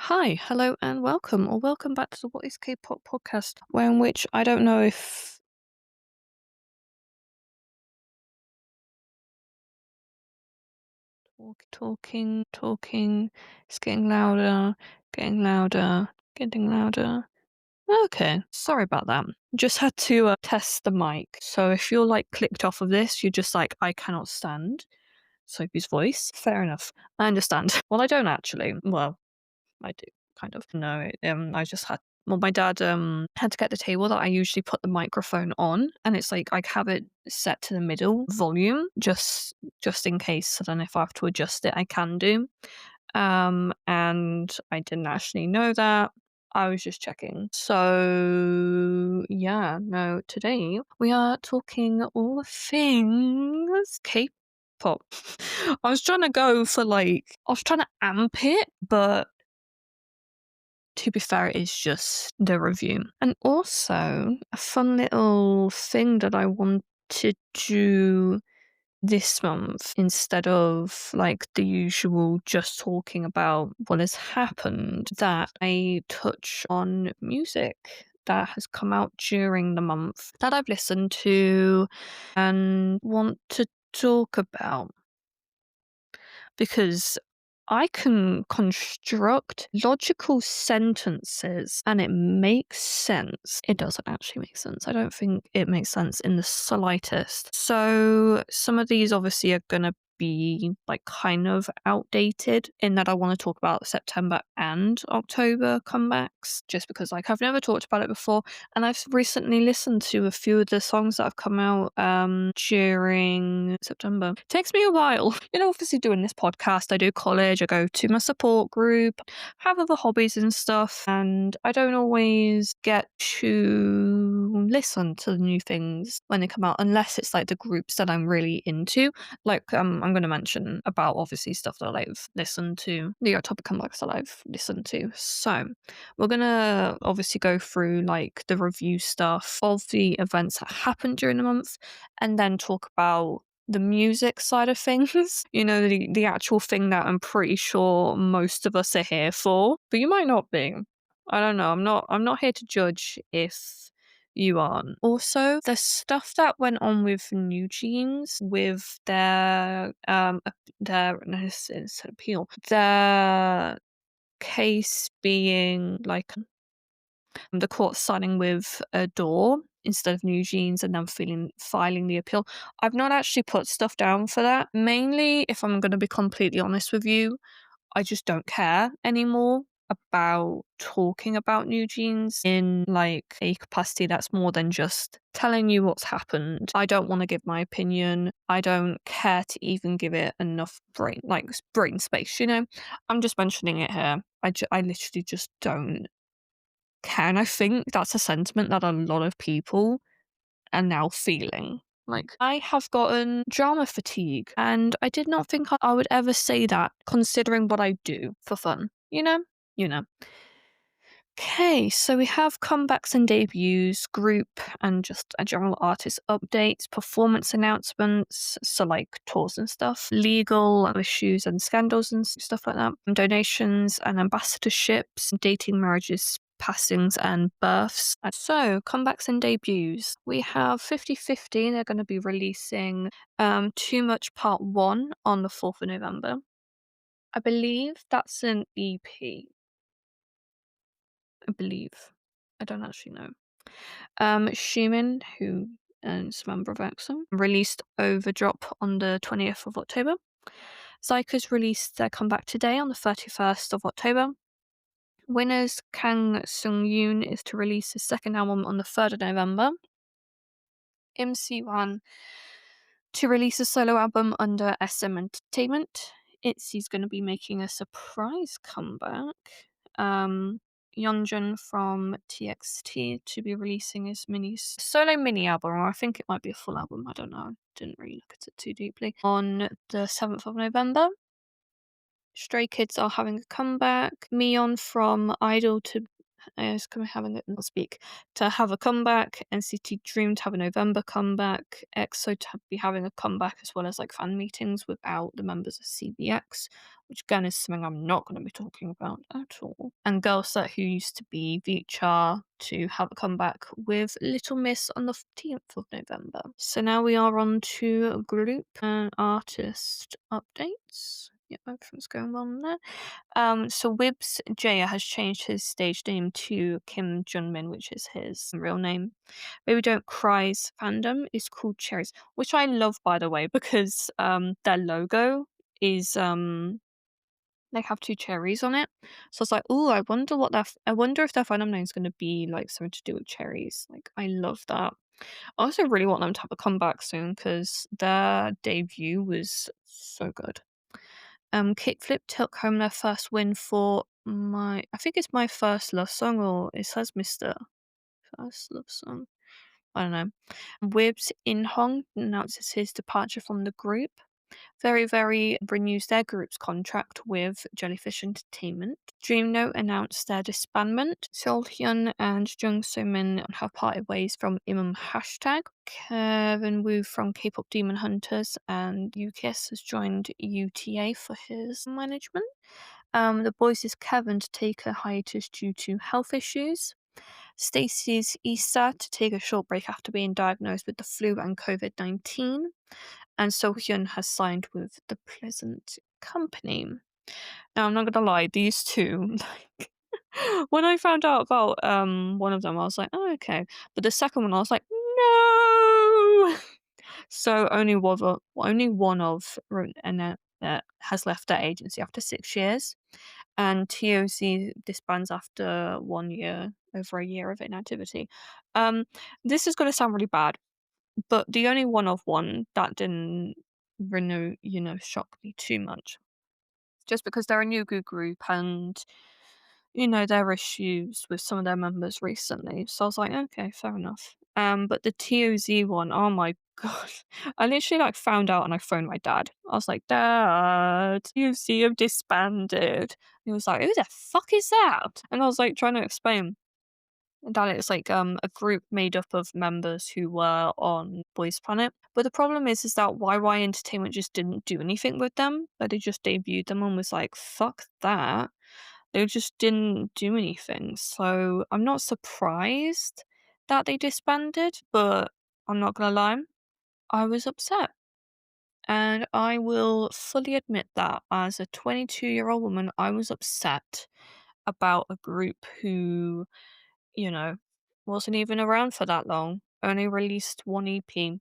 Hi, hello, and welcome, or welcome back to the What is K-pop podcast, where in which I don't know if talking, it's getting louder, getting louder. Okay, sorry about that. Just had to test the mic. So if you're like clicked off of this, you're just like, I cannot stand Sophie's voice. Fair enough. I understand. Well, I don't actually. Well, I do, kind of. No, I just had. Well, my dad had to get the table that I usually put the microphone on, and it's like I have it set to the middle volume just in case. I don't know if I have to adjust it. I can do. And I didn't actually know that. I was just checking. So yeah, no. Today we are talking all things K-pop. I was trying to go for I was trying to amp it, but to be fair, it is just the review. And also, a fun little thing that I want to do this month instead of like the usual just talking about what has happened, that I touch on music that has come out during the month that I've listened to and want to talk about, because I can construct logical sentences and it makes sense. It doesn't actually make sense. I don't think it makes sense in the slightest. So some of these obviously are going to be like kind of outdated in that I want to talk about September and October comebacks, just because like I've never talked about it before, and I've recently listened to a few of the songs that have come out during September. It takes me a while. Obviously doing this podcast, I do college, I go to my support group, have other hobbies and stuff, and I don't always get to listen to the new things when they come out unless it's like the groups that I'm really into. Like I'm going to mention about obviously stuff that I've listened to, the topic comebacks that I've listened to. So we're going to obviously go through like the review stuff of the events that happened during the month, and then talk about the music side of things, the actual thing that I'm pretty sure most of us are here for, but you might not be. I don't know. I'm not here to judge if you aren't. Also, the stuff that went on with New Jeans with their no, it's an appeal. Their case being like the court siding with Adore instead of New Jeans and then filing the appeal. I've not actually put stuff down for that. Mainly, if I'm going to be completely honest with you, I just don't care anymore about talking about New Jeans in like a capacity that's more than just telling you what's happened. I don't want to give my opinion. I don't care to even give it enough brain space, I'm just mentioning it here. I literally just don't care. And I think that's a sentiment that a lot of people are now feeling. Like, I have gotten drama fatigue, and I did not think I would ever say that, considering what I do for fun. You know? You know. Okay, so we have comebacks and debuts, group and just a general artist updates, performance announcements, so like tours and stuff, legal issues and scandals and stuff like that, donations and ambassadorships, dating, marriages, passings and births. So, comebacks and debuts. We have 50/50. They're going to be releasing Too Much Part 1 on the 4th of November. I believe that's an EP. I believe. I don't actually know. Schumann, who is a member of EXO, released Overdrop on the 20th of October. Zyko's released their comeback today on the 31st of October. Winners Kang Sung-yoon is to release his second album on the 3rd of November. MC1 to release a solo album under SM Entertainment. ITZY's going to be making a surprise comeback. Yeonjun from TXT to be releasing his solo mini album, or I think it might be a full album. I don't know. Didn't really look at it too deeply. On the 7th of November. Stray Kids are having a comeback. Mion from Idol to is coming having it speak to have a comeback, NCT Dream to have a November comeback, EXO to be having a comeback as well as like fan meetings without the members of CBX, which again is something I'm not going to be talking about at all. And Girlset, who used to be VCHAR, to have a comeback with Little Miss on the 15th of November. So now we are on to group and artist updates. Yep, everything's going well there. So Wibs Jaya has changed his stage name to Kim Junmin, which is his real name. Baby Don't Cry's fandom is called Cherries, which I love, by the way, because their logo is they have two cherries on it. So I was like, oh, I wonder if their fandom name is going to be like something to do with cherries. Like, I love that. I also really want them to have a comeback soon because their debut was so good. Kickflip took home their first win for I think it's My First Love Song, or it says Mr. First Love Song. I don't know. Wibs Inhong announces his departure from the group. Very Very renews their group's contract with Jellyfish Entertainment. Dreamnote announced their disbandment. Seolhyun and Jung So-min have parted ways from Imam Hashtag. Kevin Wu from K-pop Demon Hunters and UKIS has joined UTA for his management. The Boys' Kevin to take a hiatus due to health issues. Stacey's Issa to take a short break after being diagnosed with the flu and COVID-19. And Sohyun has signed with The Pleasant Company. Now, I'm not gonna lie, these two, like, when I found out about one of them, I was like, oh, okay. But the second one, I was like, no! So only one of and has left their agency after 6 years, and TOC disbands after 1 year, over a year of inactivity. This is going to sound really bad, but the only one of one that didn't renew, shock me too much, just because they're a new group and there are issues with some of their members recently. So I was like, okay, fair enough. But the TOZ one, oh my gosh. I literally found out and I phoned my dad. I was like, Dad, TOZ have disbanded. He was like, who the fuck is that? And I was like trying to explain that it's a group made up of members who were on Boys Planet. But the problem is that YY Entertainment just didn't do anything with them. Like, they just debuted them and was like, fuck that. They just didn't do anything. So I'm not surprised that they disbanded, but I'm not gonna lie, I was upset. And I will fully admit that as a 22-year-old woman, I was upset about a group who, you know, wasn't even around for that long, only released one EP.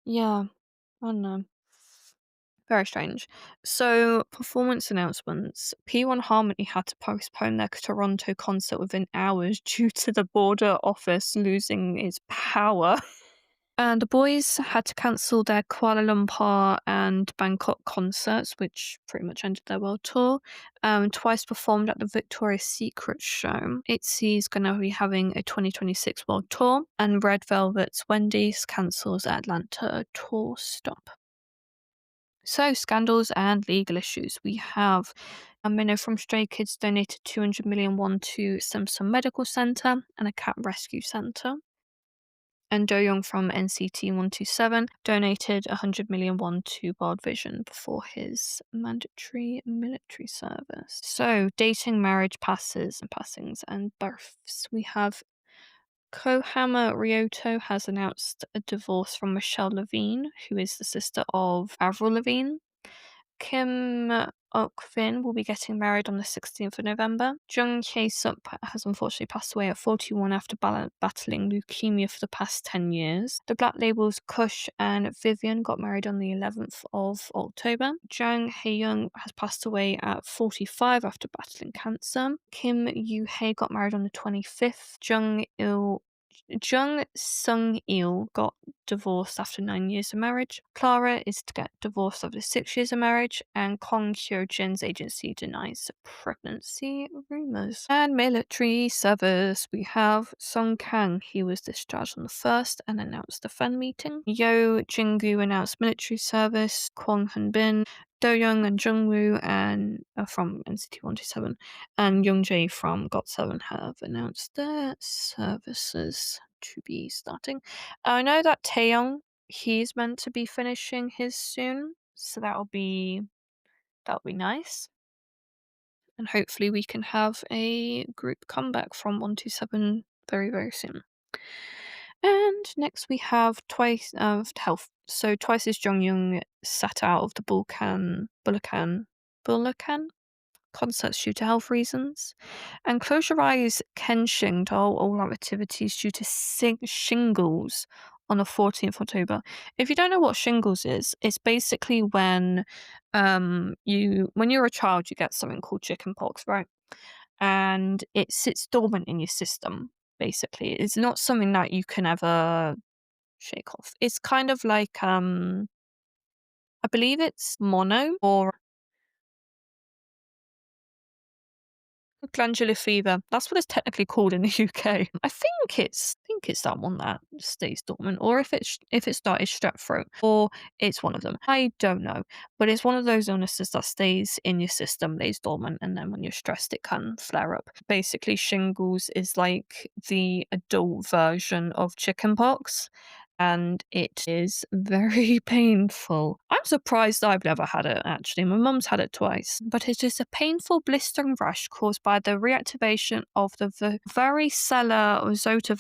Yeah, I don't know. Very strange. So, performance announcements. P1 Harmony had to postpone their Toronto concert within hours due to the border office losing its power. And the boys had to cancel their Kuala Lumpur and Bangkok concerts, which pretty much ended their world tour. Twice performed at the Victoria's Secret show. ITZY's going to be having a 2026 world tour, and Red Velvet's Wendy's cancels Atlanta tour stop. So, scandals and legal issues. We have Minho from Stray Kids donated 200 million won to Simpson Medical Center and a cat rescue center. And Do Young from NCT 127 donated 100 million won to World Vision before his mandatory military service. So, dating, marriage, passings, and births. We have Kohama Ryoto has announced a divorce from Michelle Levine, who is the sister of Avril Lavigne. Kim Ok-fin will be getting married on the 16th of November. Jung Hae-sup has unfortunately passed away at 41 after battling leukemia for the past 10 years. The Black Labels Kush and Vivian got married on the 11th of October. Jang Hae-young has passed away at 45 after battling cancer. Kim Yoo-hae got married on the 25th. Jung Sung-il got divorced after 9 years of marriage. Clara is to get divorced after 6 years of marriage, and Kong Hyo-jin's agency denies pregnancy rumors. And military service, we have Song Kang. He was discharged on the 1st and announced a fan meeting. Yo Jin-gu announced military service. Kwon Hun-bin. Do-young and Jungwoo and from NCT 127 and Youngjae from GOT7 have announced their services to be starting. I know that Taeyong, he's meant to be finishing his soon, so that'll be nice. And hopefully we can have a group comeback from 127 very, very soon. And next we have Twice of Health. So Twice's Jonghyun sat out of the Bulacan concerts due to health reasons. And Close Your Eyes Kenshin told all our activities due to shingles on the 14th October. If you don't know what shingles is, it's basically when when you're a child you get something called chickenpox, right? And it sits dormant in your system, basically. It's not something that you can ever shake off. It's kind of like I believe it's mono or glandular fever. That's what it's technically called in the UK. I think it's that one that stays dormant, or if it started strep throat, or it's one of them. I don't know, but it's one of those illnesses that stays in your system, lays dormant, and then when you're stressed, it can flare up. Basically, shingles is like the adult version of chickenpox, and it is very painful. I'm surprised I've never had it, actually. My mum's had it twice. But it is a painful blistering rash caused by the reactivation of the varicella zoster,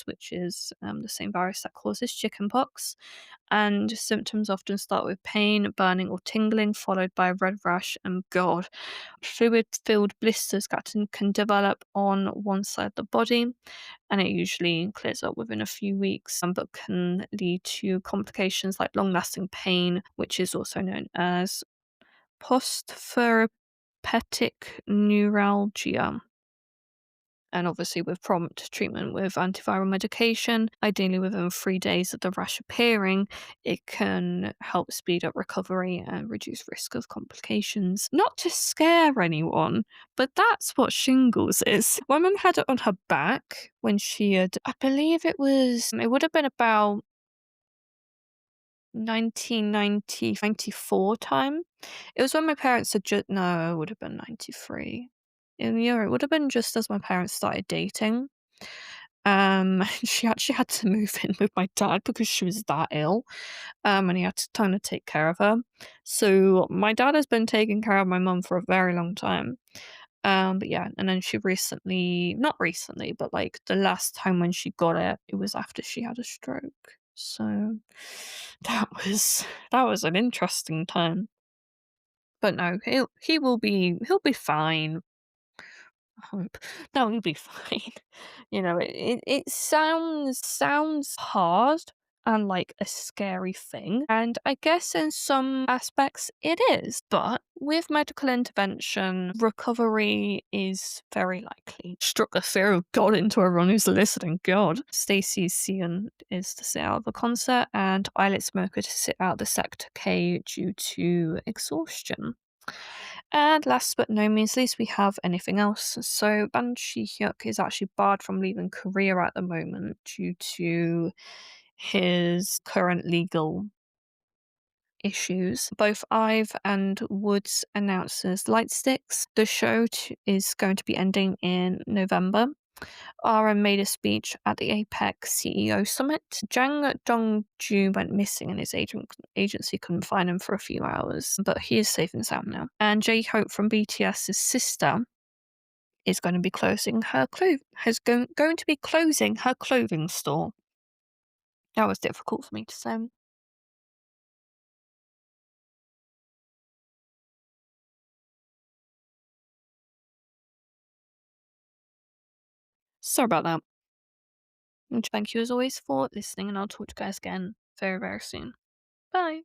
which is the same virus that causes chickenpox. And symptoms often start with pain, burning, or tingling, followed by a red rash and God. Fluid-filled blisters that can develop on one side of the body, and it usually clears up within a few weeks, but can lead to complications like long-lasting pain, which is also known as post-therapeutic neuralgia. And obviously, with prompt treatment with antiviral medication, ideally within 3 days of the rash appearing, it can help speed up recovery and reduce risk of complications. Not to scare anyone, but that's what shingles is. My mum had it on her back when she had, I believe it would have been about 1990, 94 time. It was when my parents had just, no, it would have been 93. Yeah, it would have been just as my parents started dating. She actually had to move in with my dad because she was that ill, and he had to kind of take care of her. So my dad has been taking care of my mum for a very long time. But yeah, and then she recently, not recently, but like the last time when she got it, it was after she had a stroke. So that was an interesting time. But no, he'll be fine. Hope. No, you'll be fine. It sounds hard and like a scary thing, and I guess in some aspects it is. But with medical intervention, recovery is very likely. Struck the fear of God into everyone who's listening. God. Stacey's Sion is to sit out the concert, and Eyelet Smoker to sit out the Sector K due to exhaustion. And last but no means least, we have anything else. So Ban Shi-hyuk is actually barred from leaving Korea at the moment due to his current legal issues. Both IVE and Woods announces Lightsticks. The show is going to be ending in November. RM made a speech at the APEC CEO Summit. Jang Dong-ju went missing and his agency couldn't find him for a few hours, but he is safe and sound now. And J-Hope from BTS's sister is going to be closing her going to be closing her clothing store. That was difficult for me to say. Sorry about that. And thank you as always for listening, and I'll talk to you guys again very, very soon. Bye.